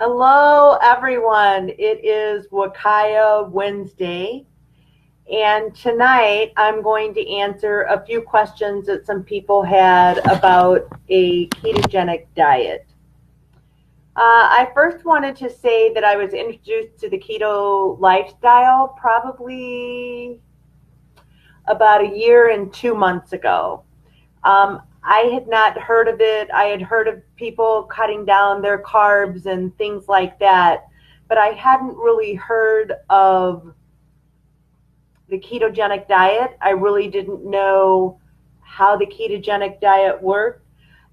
Hello, everyone. It is Wakaya Wednesday, and tonight I'm going to answer a few questions that some people had about a ketogenic diet. I first wanted to say that I was introduced to the keto lifestyle probably about a year and 2 months ago. I had not heard of it. I had heard of people cutting down their carbs and things like that, but I hadn't really heard of the ketogenic diet. I really didn't know how the ketogenic diet worked.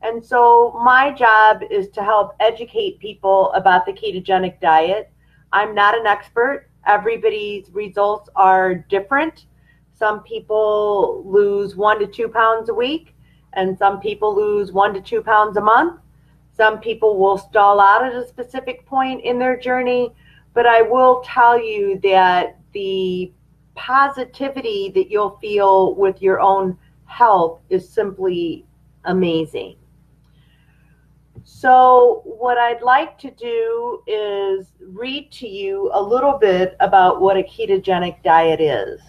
And so my job is to help educate people about the ketogenic diet. I'm not an expert. Everybody's results are different. Some people lose 1 to 2 pounds a week, and some people lose 1 to 2 pounds a month. Some people will stall out at a specific point in their journey, but I will tell you that the positivity that you'll feel with your own health is simply amazing. So what I'd like to do is read to you a little bit about what a ketogenic diet is.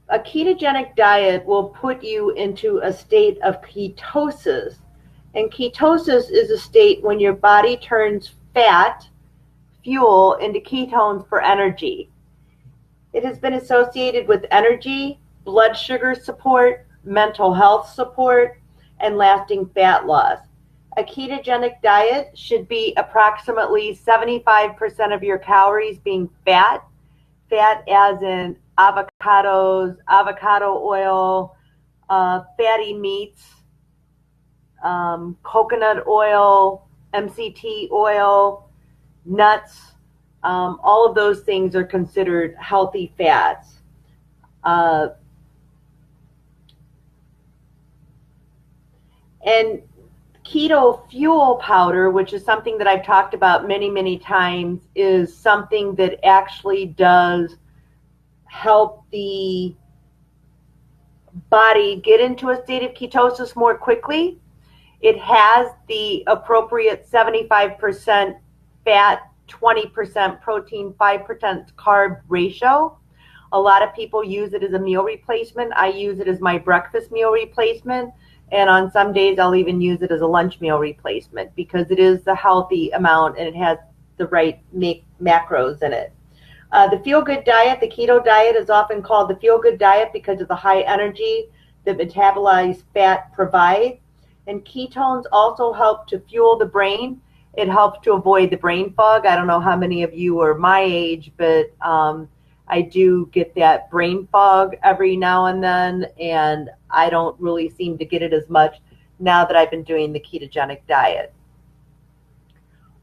A ketogenic diet will put you into a state of ketosis. And ketosis is a state when your body turns fat, fuel, into ketones for energy. It has been associated with energy, blood sugar support, mental health support, and lasting fat loss. A ketogenic diet should be approximately 75% of your calories being fat as in avocados, avocado oil, fatty meats, coconut oil, MCT oil, nuts. All of those things are considered healthy fats. And keto fuel powder, which is something that I've talked about many, many times, is something that actually does help the body get into a state of ketosis more quickly. It has the appropriate 75% fat, 20% protein, 5% carb ratio. A lot of people use it as a meal replacement. I use it as my breakfast meal replacement. And on some days, I'll even use it as a lunch meal replacement because it is the healthy amount and it has the right macros in it. The feel-good diet, the keto diet, is often called the feel-good diet because of the high energy that metabolized fat provides. And ketones also help to fuel the brain. It helps to avoid the brain fog. I don't know how many of you are my age, but I do get that brain fog every now and then, and I don't really seem to get it as much now that I've been doing the ketogenic diet.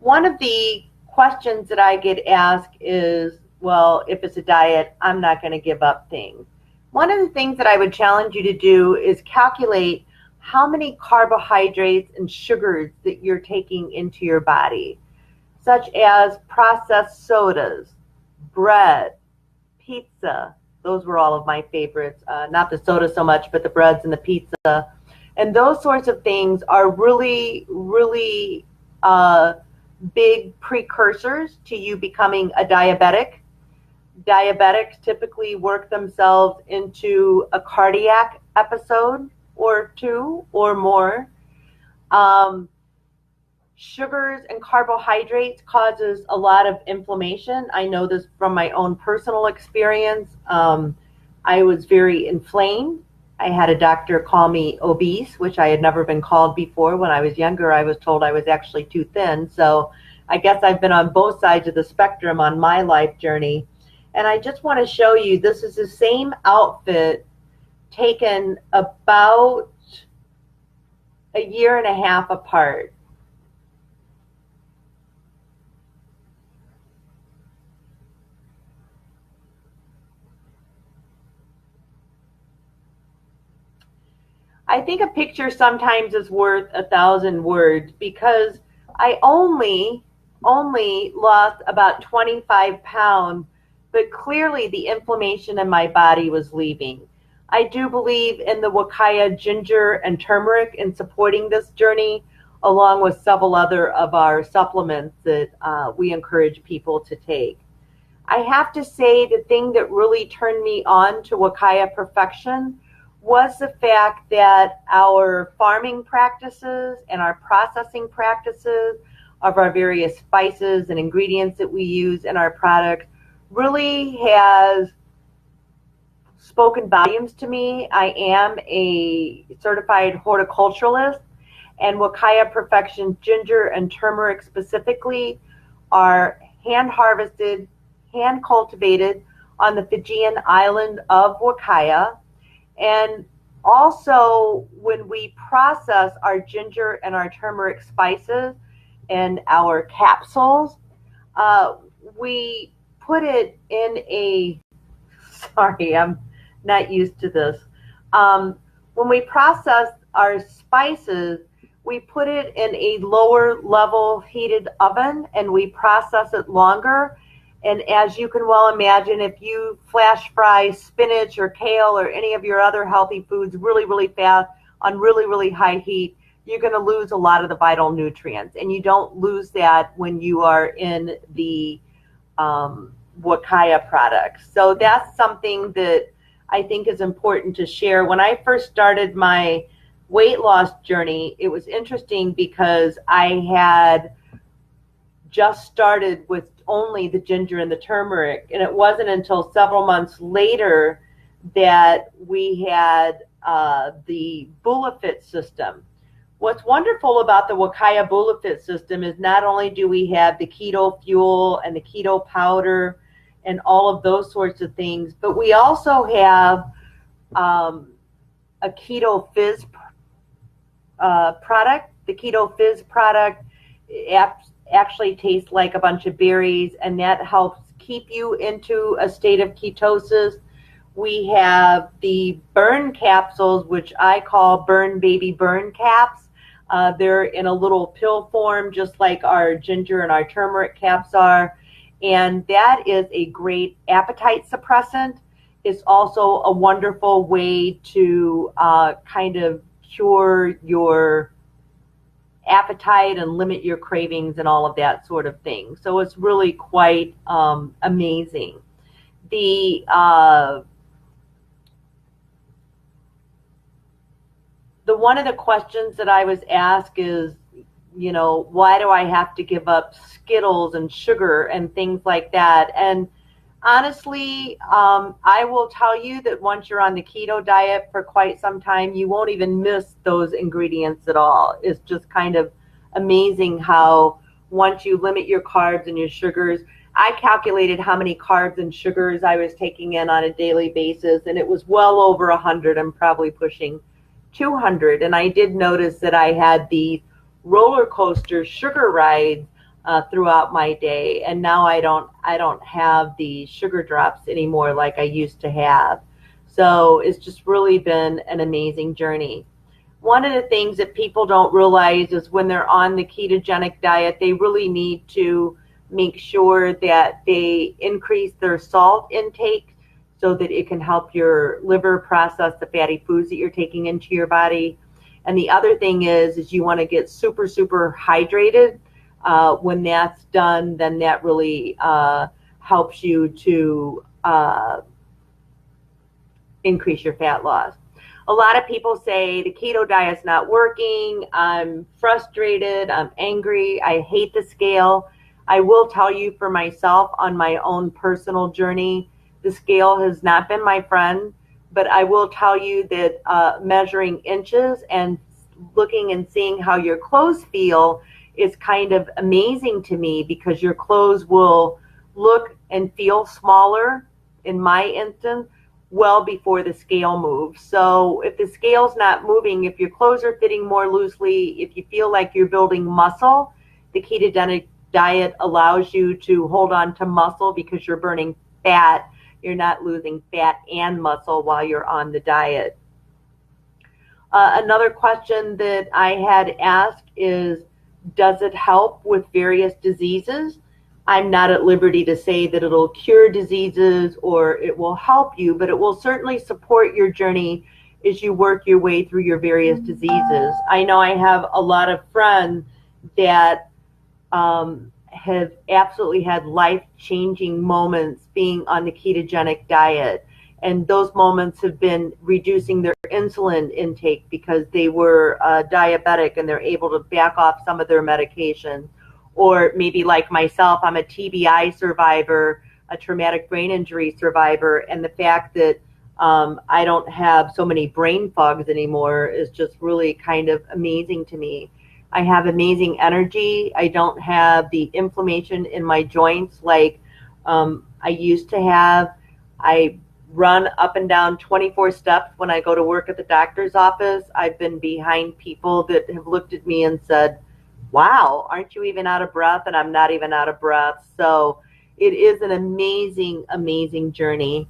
One of the questions that I get asked is, well, if it's a diet, I'm not going to give up things. One of the things that I would challenge you to do is calculate how many carbohydrates and sugars that you're taking into your body, such as processed sodas, bread, pizza. Those were all of my favorites. Not the soda so much, but the breads and the pizza. And those sorts of things are really, really big precursors to you becoming a diabetic. Diabetics typically work themselves into a cardiac episode or two or more. Sugars and carbohydrates causes a lot of inflammation. I know this from my own personal experience. I was very inflamed. I had a doctor call me obese, which I had never been called before. When I was younger, I was told I was actually too thin. So I guess I've been on both sides of the spectrum on my life journey. And I just want to show you, this is the same outfit taken about a year and a half apart. I think a picture sometimes is worth 1,000 words because I only lost about 25 pounds, but clearly the inflammation in my body was leaving. I do believe in the Wakaya ginger and turmeric in supporting this journey. along with several other of our supplements that we encourage people to take. I have to say the thing that really turned me on to Wakaya Perfection was the fact that our farming practices and our processing practices of our various spices and ingredients that we use in our products really has spoken volumes to me. I am a certified horticulturalist, and Wakaya Perfection ginger and turmeric specifically are hand harvested, hand cultivated on the Fijian island of Wakaya. And also, when we process our ginger and our turmeric spices and our capsules, we put it in a, sorry, I'm not used to this. When we process our spices, we put it in a lower level heated oven and we process it longer. And as you can well imagine, if you flash fry spinach or kale or any of your other healthy foods really, really fast on really, really high heat, you're going to lose a lot of the vital nutrients. And you don't lose that when you are in the Wakaya products. So that's something that I think is important to share. When I first started my weight loss journey, it was interesting because I had just started with only the ginger and the turmeric, and it wasn't until several months later that we had the BulaFit system. What's wonderful about the Wakaya BulaFit system is not only do we have the keto fuel and the keto powder and all of those sorts of things, but we also have a Keto Fizz product. The Keto Fizz product actually tastes like a bunch of berries, and that helps keep you into a state of ketosis. We have the burn capsules, which I call Burn Baby Burn Caps. They're in a little pill form, just like our ginger and our turmeric caps are. And that is a great appetite suppressant. It's also a wonderful way to kind of cure your appetite and limit your cravings and all of that sort of thing. So it's really quite amazing. The one of the questions that I was asked is, you know, why do I have to give up Skittles and sugar and things like that? And honestly, I will tell you that once you're on the keto diet for quite some time, you won't even miss those ingredients at all. It's just kind of amazing how once you limit your carbs and your sugars, I calculated how many carbs and sugars I was taking in on a daily basis, and it was well over 100. I'm probably pushing 200. And I did notice that I had the roller coaster sugar rides throughout my day, and now I don't have the sugar drops anymore like I used to have. So it's just really been an amazing journey. One of the things that people don't realize is when they're on the ketogenic diet, they really need to make sure that they increase their salt intake so that it can help your liver process the fatty foods that you're taking into your body. And the other thing is you want to get super, super hydrated. When that's done, then that really helps you to increase your fat loss. A lot of people say the keto diet's not working. I'm frustrated. I'm angry. I hate the scale. I will tell you for myself on my own personal journey, the scale has not been my friend, but I will tell you that measuring inches and looking and seeing how your clothes feel is kind of amazing to me, because your clothes will look and feel smaller, in my instance, well before the scale moves. So if the scale's not moving, if your clothes are fitting more loosely, if you feel like you're building muscle, the ketogenic diet allows you to hold on to muscle because you're burning fat. You're not losing fat and muscle while you're on the diet. Another question that I had asked is, does it help with various diseases? I'm not at liberty to say that it'll cure diseases or it will help you, but it will certainly support your journey as you work your way through your various diseases. I know I have a lot of friends that have absolutely had life-changing moments being on the ketogenic diet. And those moments have been reducing their insulin intake because they were diabetic and they're able to back off some of their medication. Or maybe like myself, I'm a TBI survivor, a traumatic brain injury survivor, and the fact that I don't have so many brain fogs anymore is just really kind of amazing to me. I have amazing energy. I don't have the inflammation in my joints like I used to have. I run up and down 24 steps when I go to work at the doctor's office. I've been behind people that have looked at me and said, wow, aren't you even out of breath? And I'm not even out of breath. So it is an amazing, amazing journey.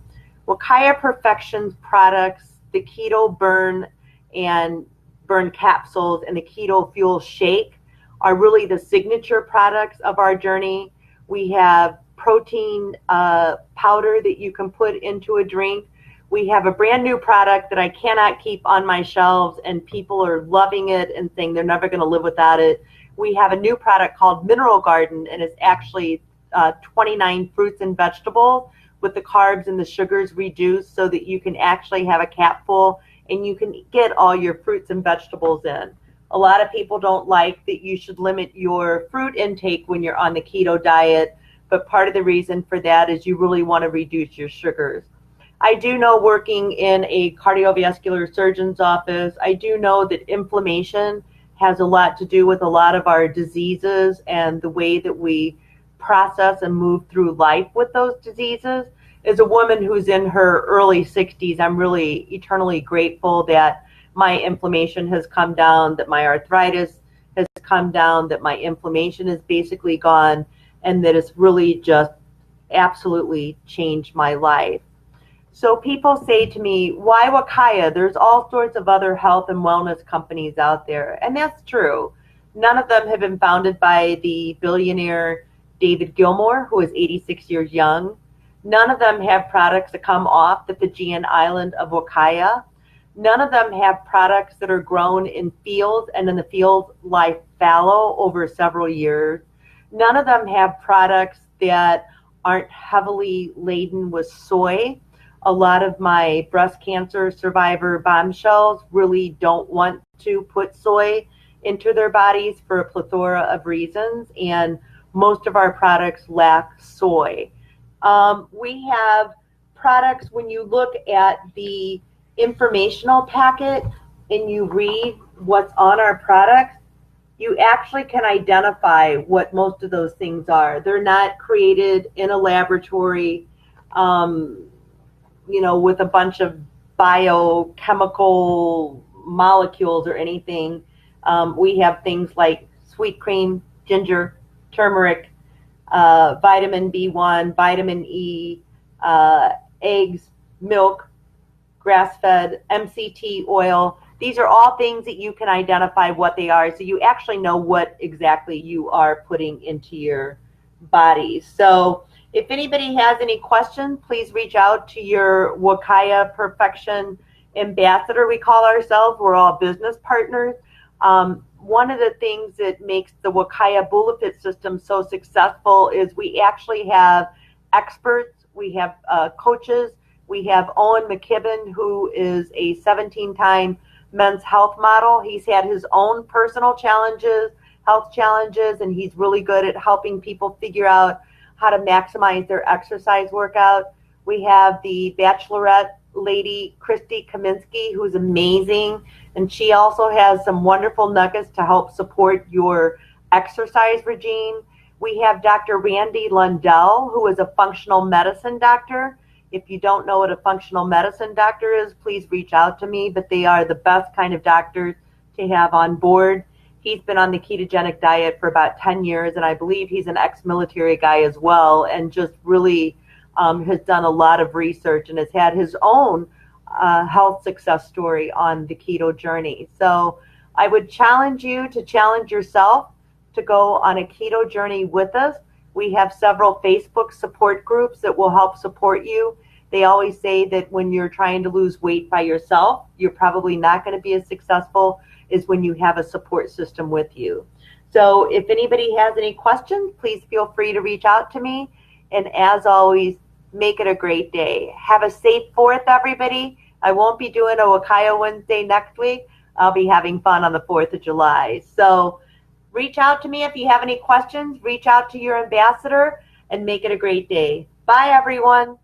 Wakaya Perfection's products, the Keto Burn and Burn capsules and the Keto Fuel Shake are really the signature products of our journey. We have protein powder that you can put into a drink. We have a brand new product that I cannot keep on my shelves, and people are loving it and saying they're never going to live without it. We have a new product called Mineral Garden, and it's actually 29 fruits and vegetables with the carbs and the sugars reduced so that you can actually have a capful and you can get all your fruits and vegetables in. A lot of people don't like that you should limit your fruit intake when you're on the keto diet, but part of the reason for that is you really want to reduce your sugars. I do know, working in a cardiovascular surgeon's office, I do know that inflammation has a lot to do with a lot of our diseases and the way that we process and move through life with those diseases. As a woman who's in her early 60s, I'm really eternally grateful that my inflammation has come down, that my arthritis has come down, that my inflammation is basically gone, and that it's really just absolutely changed my life. So people say to me, why Wakaya? There's all sorts of other health and wellness companies out there. And that's true. None of them have been founded by the billionaire David Gilmour, who is 86 years young. None of them have products that come off the Fijian island of Wakaya. None of them have products that are grown in fields and in the fields lie fallow over several years. None of them have products that aren't heavily laden with soy. A lot of my breast cancer survivor bombshells really don't want to put soy into their bodies for a plethora of reasons, and most of our products lack soy. We have products, when you look at the informational packet and you read what's on our products, you actually can identify what most of those things are. They're not created in a laboratory, with a bunch of biochemical molecules or anything. We have things like sweet cream, ginger, turmeric, vitamin B1, vitamin E, eggs, milk, grass-fed, MCT oil. These are all things that you can identify what they are, so you actually know what exactly you are putting into your body. So if anybody has any questions, please reach out to your Wakaya Perfection ambassador, we call ourselves. We're all business partners. One of the things that makes the Wakaya Bulafit system so successful is we actually have experts, we have coaches, we have Owen McKibben, who is a 17-time men's health model. He's had his own personal challenges, health challenges, and he's really good at helping people figure out how to maximize their exercise workout. We have the Bachelorette lady, Christy Kaminsky, who's amazing, and she also has some wonderful nuggets to help support your exercise regime. We have Dr. Randy Lundell, who is a functional medicine doctor. If you don't know what a functional medicine doctor is, please reach out to me, but they are the best kind of doctors to have on board. He's been on the ketogenic diet for about 10 years, and I believe he's an ex-military guy as well, and just really has done a lot of research and has had his own health success story on the keto journey. So I would challenge you to challenge yourself to go on a keto journey with us. We have several Facebook support groups that will help support you. They always say that when you're trying to lose weight by yourself, you're probably not going to be as successful as when you have a support system with you. So if anybody has any questions, please feel free to reach out to me. And as always, make it a great day. Have a safe 4th, everybody. I won't be doing a Wakaya Wednesday next week. I'll be having fun on the 4th of July. So reach out to me if you have any questions. Reach out to your ambassador and make it a great day. Bye, everyone.